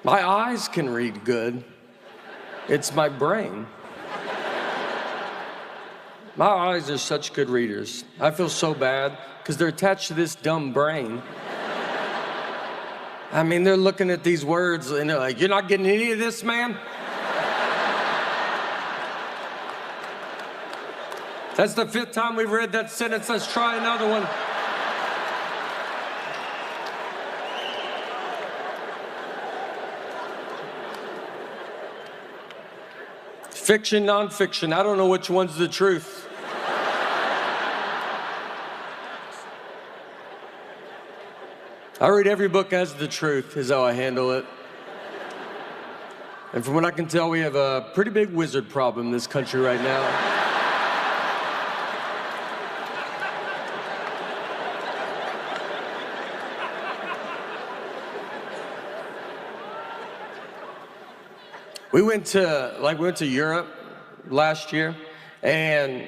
My eyes can read good. It's my brain. My eyes are such good readers. I feel so bad because they're attached to this dumb brain. I mean, they're looking at these words and they're like, you're not getting any of this, man? That's the 5th time we've read that sentence. Let's try another one. Fiction, nonfiction, I don't know which one's the truth. I read every book as the truth, is how I handle it. And from what I can tell, we have a pretty big wizard problem in this country right now. We went to Europe last year, and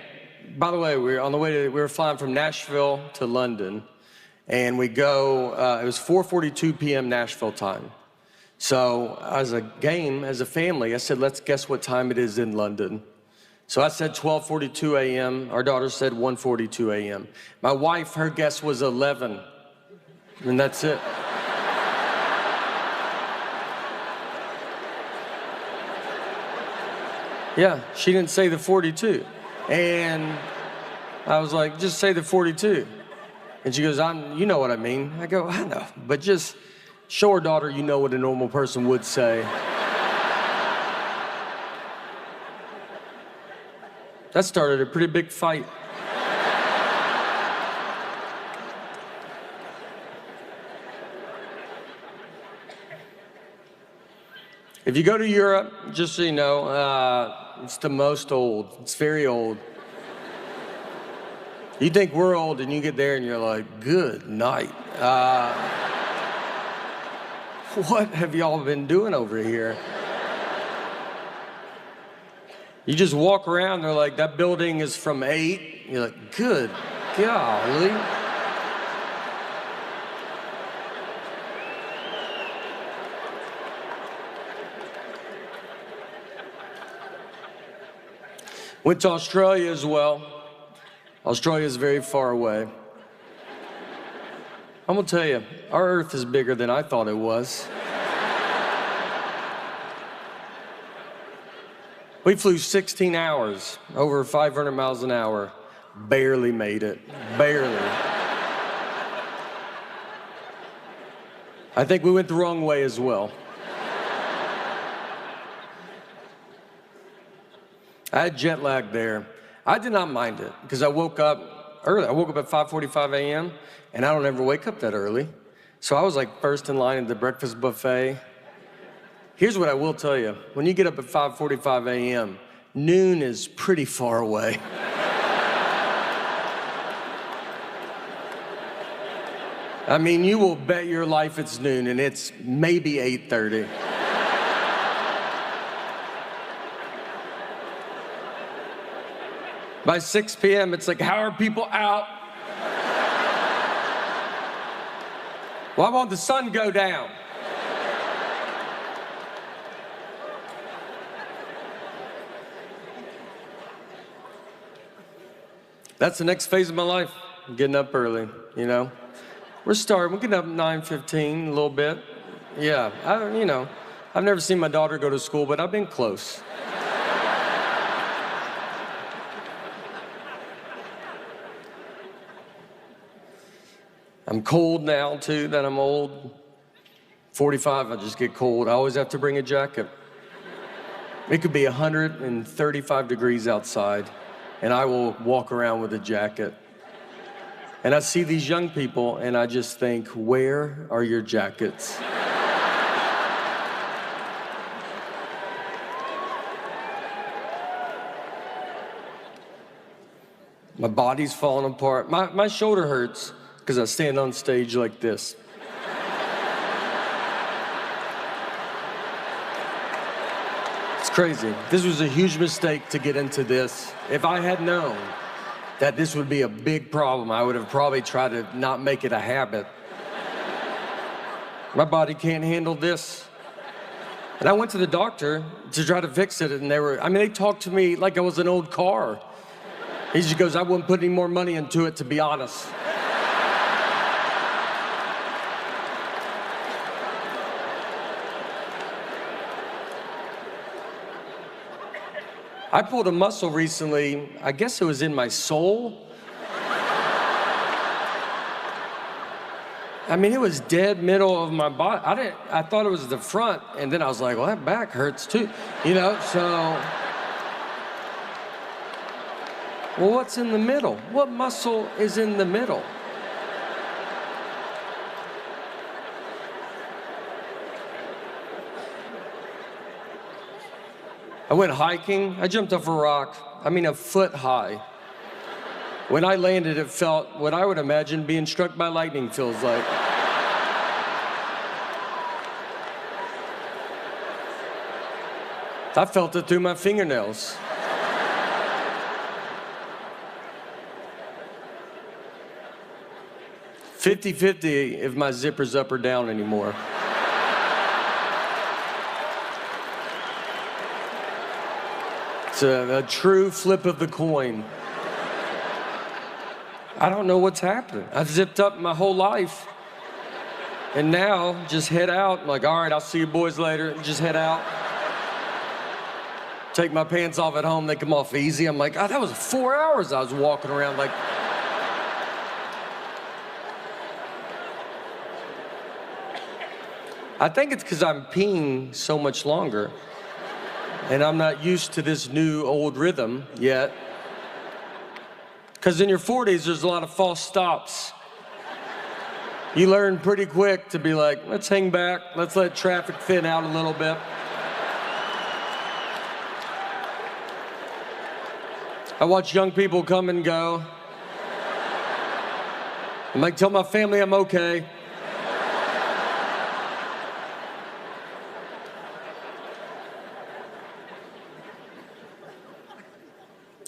by the way, we were flying from Nashville to London, and we go, it was 4:42 p.m. Nashville time. So as a family, I said, let's guess what time it is in London. So I said 12:42 a.m. Our daughter said 1:42 a.m. My wife, her guess was 11, and that's it. Yeah, she didn't say the 42. And I was like, just say the 42. And she goes, you know what I mean. I go, I know, but just show her daughter you know what a normal person would say. That started a pretty big fight. If you go to Europe, just so you know, it's the most old. It's very old. You think we're old and you get there and you're like, good night. What have y'all been doing over here? You just walk around, they're like, that building is from 8. You're like, good golly. Went to Australia as well. Australia is very far away. I'm gonna tell you, our Earth is bigger than I thought it was. We flew 16 hours, over 500 miles an hour. Barely made it, barely. I think we went the wrong way as well. I had jet lag there. I did not mind it because I woke up early. I woke up at 5:45 a.m. and I don't ever wake up that early. So I was like first in line at the breakfast buffet. Here's what I will tell you. When you get up at 5:45 a.m., noon is pretty far away. I mean, you will bet your life it's noon and it's maybe 8:30. By 6 p.m., it's like, how are people out? Why won't the sun go down? That's the next phase of my life. I'm getting up early, you know. We're getting up at 9:15 a little bit. Yeah, I've never seen my daughter go to school, but I've been close. I'm cold now, too, that I'm old. 45, I just get cold. I always have to bring a jacket. It could be 135 degrees outside, and I will walk around with a jacket. And I see these young people, and I just think, where are your jackets? My body's falling apart. My shoulder hurts because I stand on stage like this. It's crazy. This was a huge mistake to get into this. If I had known that this would be a big problem, I would have probably tried to not make it a habit. My body can't handle this. And I went to the doctor to try to fix it, and they talked to me like I was an old car. He just goes, I wouldn't put any more money into it, to be honest. I pulled a muscle recently, I guess it was in my soul. I mean, it was dead middle of my body. I thought it was the front, and then I was like, well, that back hurts too, so. Well, what's in the middle? What muscle is in the middle? I went hiking, I jumped off a rock, a foot high. When I landed, it felt what I would imagine being struck by lightning feels like. I felt it through my fingernails. "50-50 if my zipper's up or down anymore." It's a true flip of the coin. I don't know what's happening. I've zipped up my whole life. And now, just head out. I'm like, all right, I'll see you boys later. Just head out. Take my pants off at home, they come off easy. I'm like, that was 4 hours I was walking around like. I think it's because I'm peeing so much longer. And I'm not used to this new old rhythm yet. Because in your 40s, there's a lot of false stops. You learn pretty quick to be like, let's hang back, let's let traffic thin out a little bit. I watch young people come and go. I'm like, tell my family I'm okay.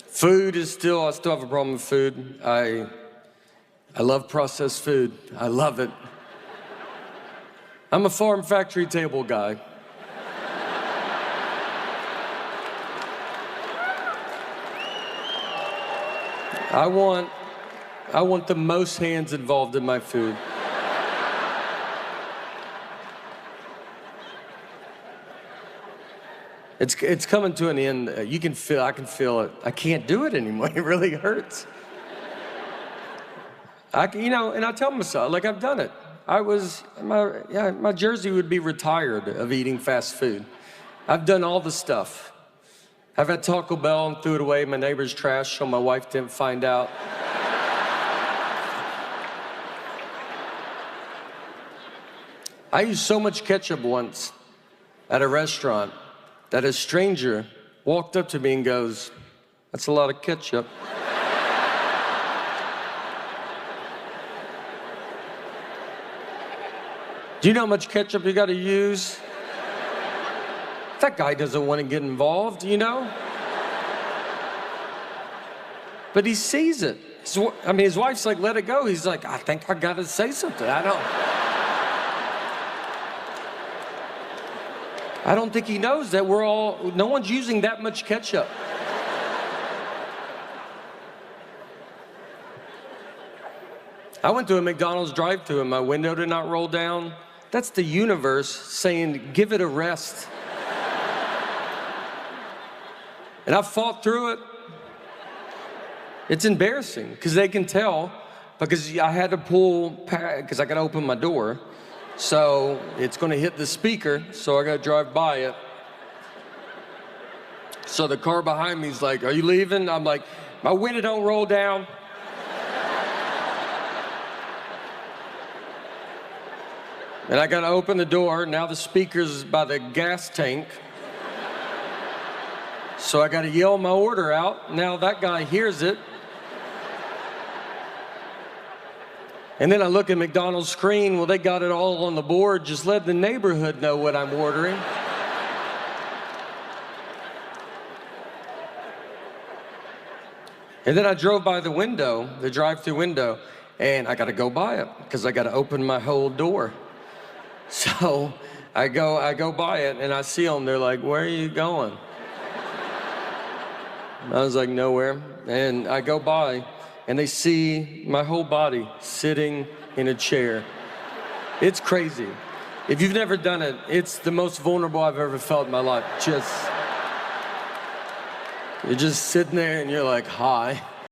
Food is I still have a problem with food. I love processed food. I love it. I'm a farm factory table guy. I want the most hands involved in my food. It's coming to an end. I can feel it. I can't do it anymore. It really hurts. And I tell myself, like, I've done it. My jersey would be retired of eating fast food. I've done all the stuff. I've had Taco Bell and threw it away in my neighbor's trash so my wife didn't find out. I used so much ketchup once at a restaurant that a stranger walked up to me and goes, "That's a lot of ketchup." Do you know how much ketchup you gotta use? That guy doesn't want to get involved, But he sees it. His wife's like, let it go. He's like, I think I gotta say something. I don't think he knows that no one's using that much ketchup. I went to a McDonald's drive-thru and my window did not roll down. That's the universe saying, give it a rest. And I fought through it. It's embarrassing because they can tell because I had to because I got to open my door. So it's going to hit the speaker, so I got to drive by it. So the car behind me is like, are you leaving? I'm like, my window don't roll down. And I got to open the door. Now the speaker's by the gas tank. So I got to yell my order out. Now that guy hears it. And then I look at McDonald's screen. Well, they got it all on the board. Just let the neighborhood know what I'm ordering. And then I drove by the window, the drive-thru window, and I got to go by it because I got to open my whole door. So I go by it and I see them. They're like, "Where are you going?" I was like, "Nowhere." And I go by and they see my whole body sitting in a chair. It's crazy. If you've never done it, it's the most vulnerable I've ever felt in my life. You're just sitting there and you're like, "Hi."